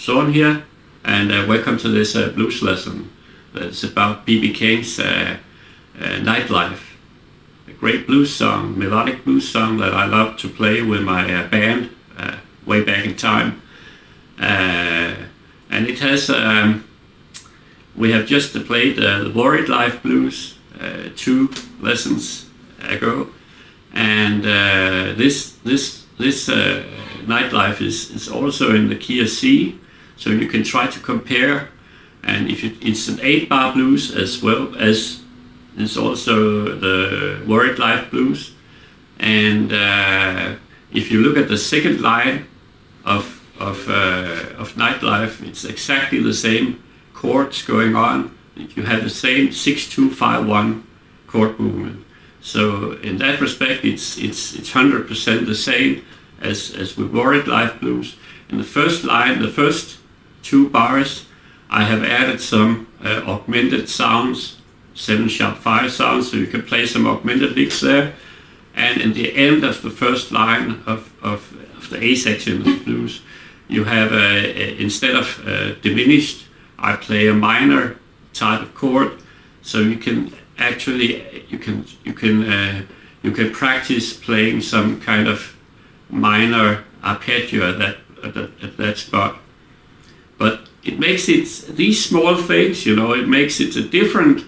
Soeren here, and welcome to this blues lesson. It's about B.B. King's Nightlife, a great blues song, melodic blues song that I love to play with my band way back in time. And it has, we have just played the Worried Life Blues 2 lessons ago, and this Nightlife is also in the key of C, so you can try to compare. And if it's an 8-bar blues as well as it's also the Worried Life Blues. And if you look at the second line of Nightlife, it's exactly the same chords going on. You have the same 6-2-5-1 chord movement. So in that respect, it's 100% the same as with Worried Life Blues. In the first line, the first 2 bars, I have added some augmented sounds, 7#5 sounds, so you can play some augmented licks there. And in the end of the first line of the A section of the blues, you have instead of diminished, I play a minor type of chord. So you can actually you can practice playing some kind of minor arpeggio at that spot. But it makes it, these small things, you know, it makes it a different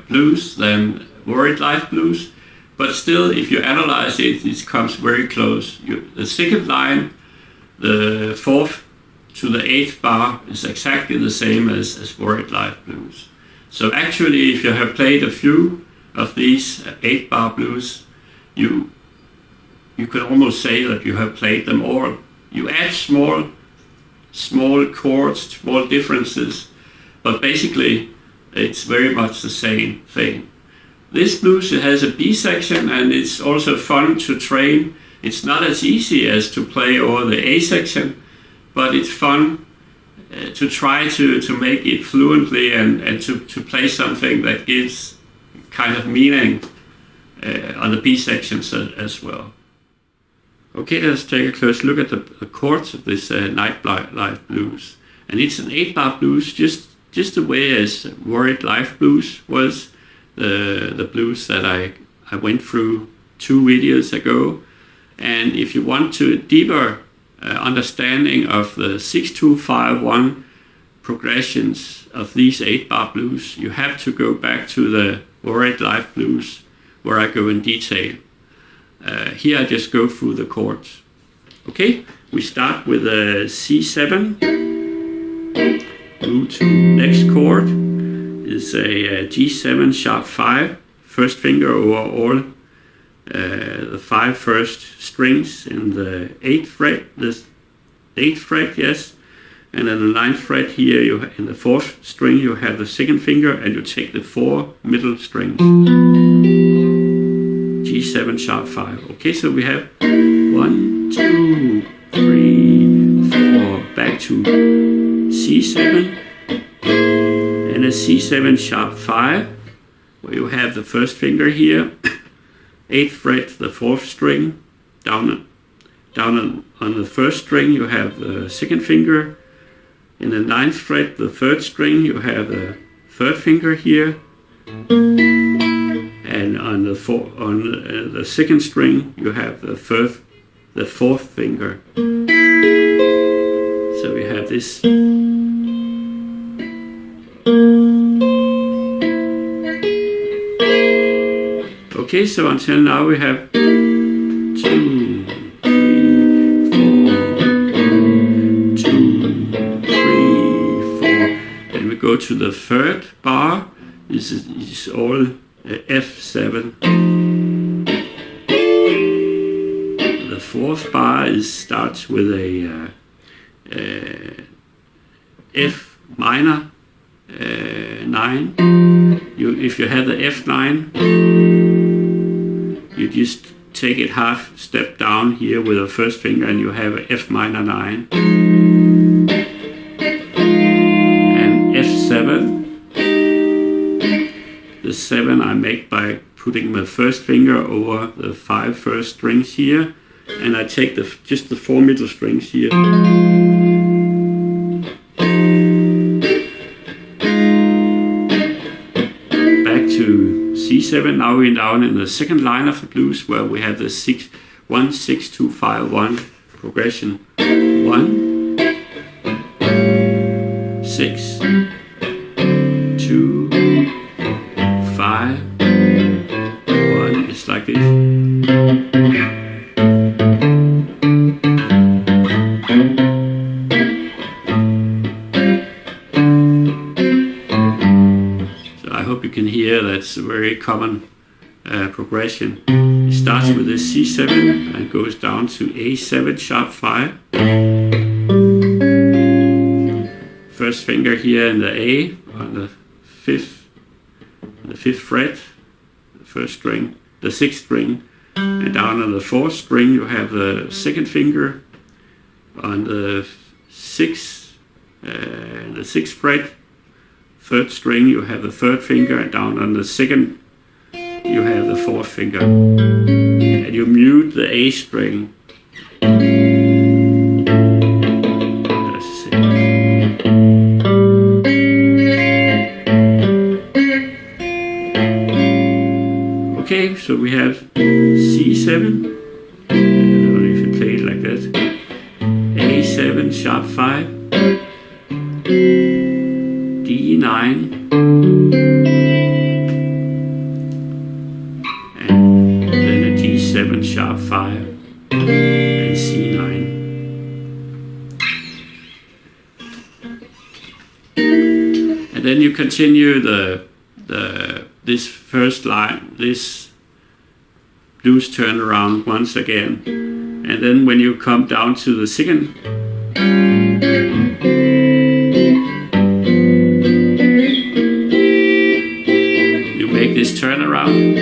blues than Worried Life Blues. But still, if you analyze it, it comes very close. The second line, the 4th to the 8th bar, is exactly the same as Worried Life Blues. So actually, if you have played a few of these 8-bar blues, you could almost say that you have played them all. You add small chords, small differences, but basically it's very much the same thing. This blues, it has a B section, and it's also fun to train. It's not as easy as to play over the A section, but it's fun to try to make it fluently and to play something that gives kind of meaning on the B sections as well. Okay, let's take a close look at the chords of this Nightlife Blues. And it's an 8-bar blues, just the way as Worried Life Blues was, the blues that I went through 2 videos ago. And if you want to deeper understanding of the 6-2-5-1 progressions of these 8-bar blues, you have to go back to the Worried Life Blues, where I go in detail. Here I just go through the chords. Okay, we start with a C7. Move to next chord is a G7 sharp 5. First finger over all the 5 first strings in the 8th fret. The 8th fret, yes. And then the 9th fret here, in the 4th string, you have the 2nd finger and you take the 4 middle strings. G7 sharp 5. Okay, so we have 1, 2, 3, 4, back to C7 and a C7 sharp 5, where you have the first finger here, 8th fret, the 4th string, down on the 1st string you have the 2nd finger. In the 9th fret, the 3rd string, you have the 3rd finger here, and on the 2nd string you have the 4th finger. So we have this. Okay, so until now we have 2, 3, 4, 2, 3, 4. Then we go to the 3rd bar. This is all F7. The 4th bar starts with a F minor 9. If you have the F9, you just take it half step down here with the 1st finger and you have a F minor 9. And F7. The 7 I make by putting my 1st finger over the 5 first strings here, and I take just the 4 middle strings here. Back to C7. Now we're down in the 2nd line of the blues, where we have the 1-6-2-5-1 progression. 1, 6, 2, 5, 1. It's like this. So I hope you can hear that's a very common progression. It starts with a C7 and goes down to A7 sharp 5. First finger here in the A on the 5th fret, the 1st string, the 6th string, and down on the 4th string you have the 2nd finger. On the 6th fret, 3rd string, you have the 3rd finger, and down on the 2nd you have the 4th finger. And you mute the A string. Okay, so we have C7, I don't know if you play it like that, A7 sharp 5, D9, and then a G7 sharp 5, and C9. And then you continue this first line, this blues turnaround once again, and then when you come down to the 2nd, you make this turnaround,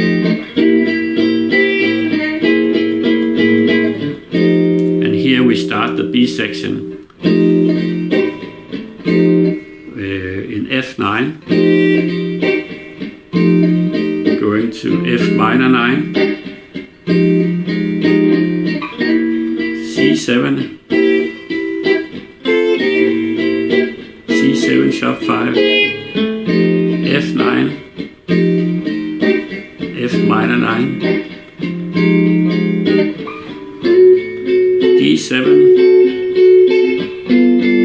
and here we start the B section in F9. Going to F minor 9, C7, C7 sharp 5, F9, F minor 9, G7,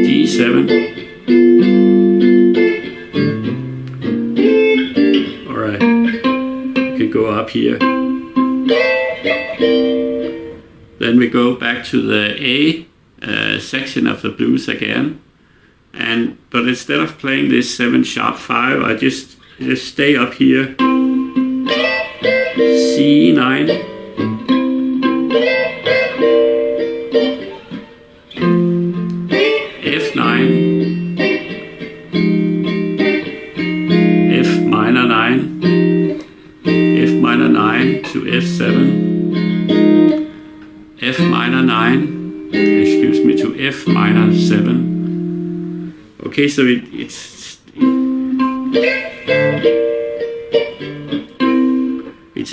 G7. Alright, you could go up here. Then we go back to the A section of the blues again. But instead of playing this 7 sharp 5, I just stay up here. C9, F9, F minor 9, F minor 9 to F7, F minor 9, excuse me, to F minor 7. Okay, so it's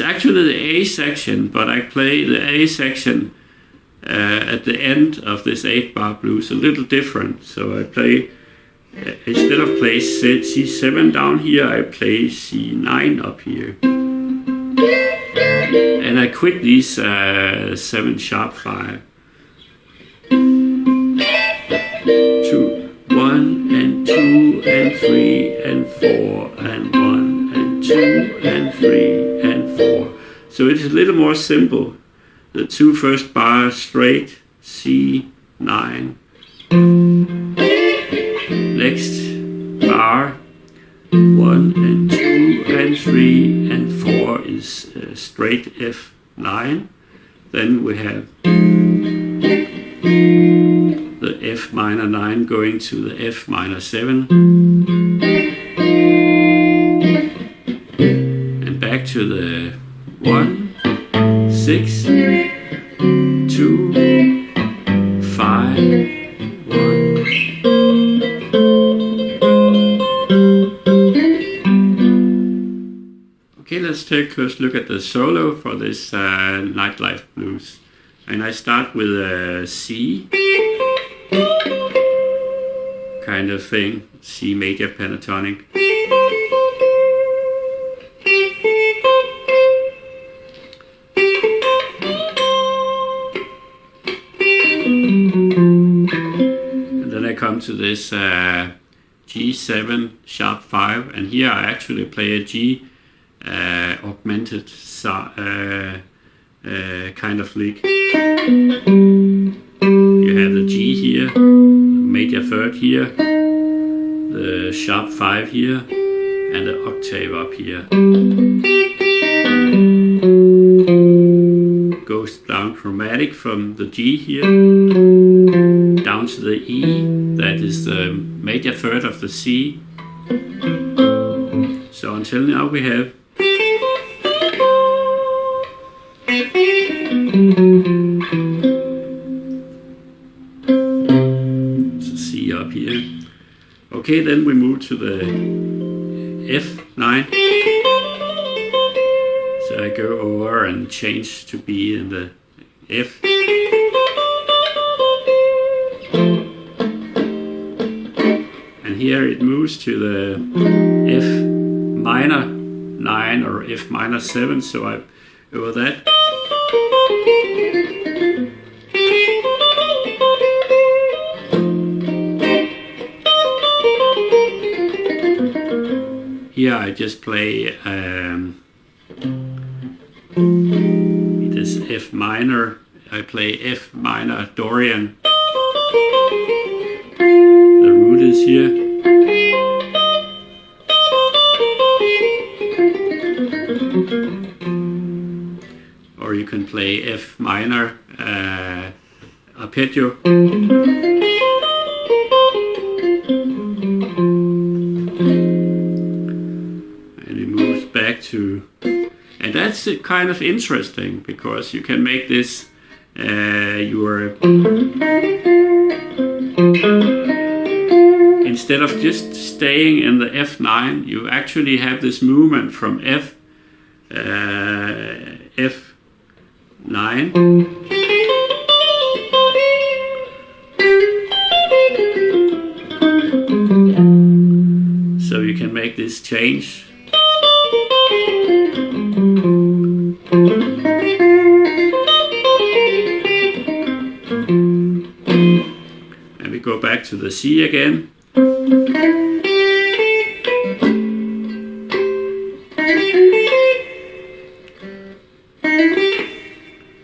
actually the A section, but I play the A section at the end of this 8-bar blues a little different. So I play, instead of play C7 down here, I play C9 up here. And I quit these 7 sharp 5. 2, 1 and 2 and 3 and 4 and 1 and 2 and 3 and 4. So it is a little more simple. The 2 first bars straight, C9. Next bar, 1 and 2 and 3 and 4 is straight F9. Then we have the F minor 9 going to the F minor 7. And back to the 1, 6, 2, 5, 1. Okay, let's take a close look at the solo for this Nightlife Blues. And I start with a C kind of thing, C major pentatonic. And then I come to this G7 sharp 5, and here I actually play a G augmented kind of lick. You have the G here, major third here, the sharp 5 here, and the octave up here. Goes down chromatic from the G here, down to the E, that is the major third of the C. So until now we have C up here. Okay, then we move to the F9. So I go over and change to be in the F. And here it moves to the F minor 9 or F minor 7, so I over that. Here I just play this F minor. I play F minor Dorian. The root is here. Or you can play F minor arpeggio. Back to, and that's kind of interesting because you can make this instead of just staying in the F9, you actually have this movement from F F9 so you can make this change. back to the C again.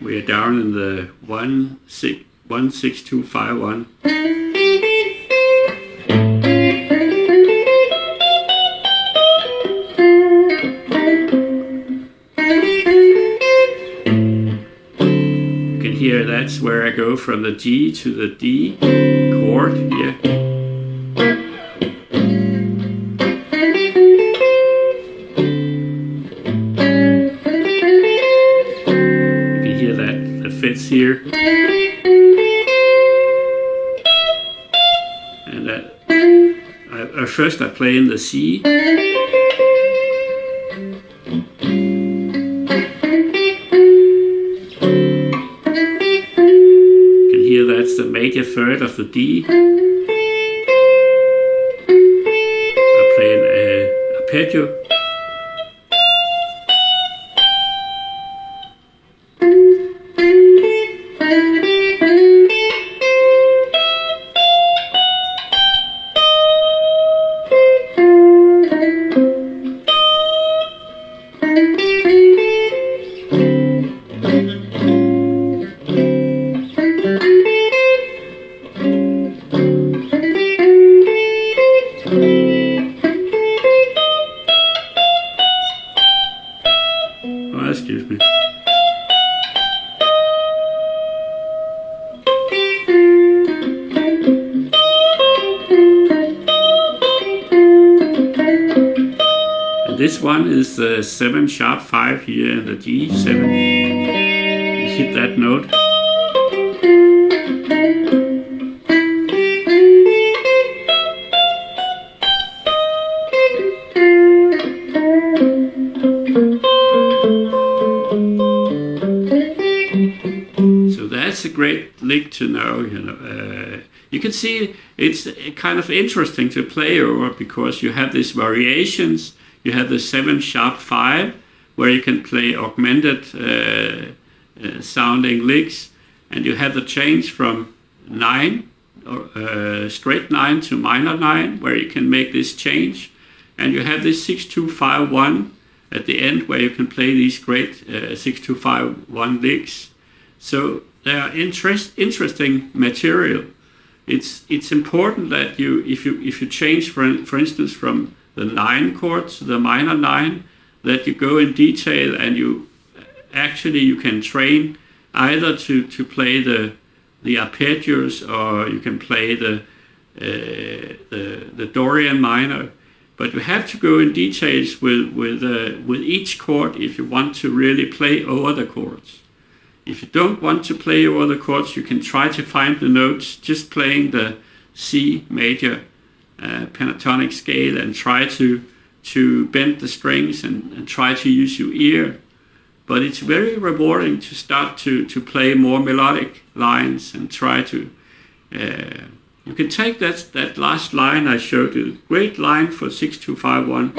We are down in the 16251. You can hear that's where I go from the G to the D chord here. Fits here, and that first I play in the C, you can hear that's the major third of the D. I play an arpeggio. Excuse me. And this one is the 7 sharp 5 here in the G7. You hit that note. That's a great lick to know, you know. You can see it's kind of interesting to play over because you have these variations. You have the 7 sharp 5 where you can play augmented sounding licks, and you have the change from 9 or straight 9 to minor 9 where you can make this change, and you have this 6-2-5-1 at the end where you can play these great 6-2-5-1 licks. So they are interesting material. It's important that you if you change for instance from the 9 chord to the minor 9, that you go in detail and you can train either to play the arpeggios, or you can play the Dorian minor. But you have to go in details with each chord if you want to really play over the chords. If you don't want to play over the chords, you can try to find the notes just playing the C major pentatonic scale and try to bend the strings and try to use your ear. But it's very rewarding to start to play more melodic lines and try to... you can take that last line I showed you, great line for 6-2-5-1.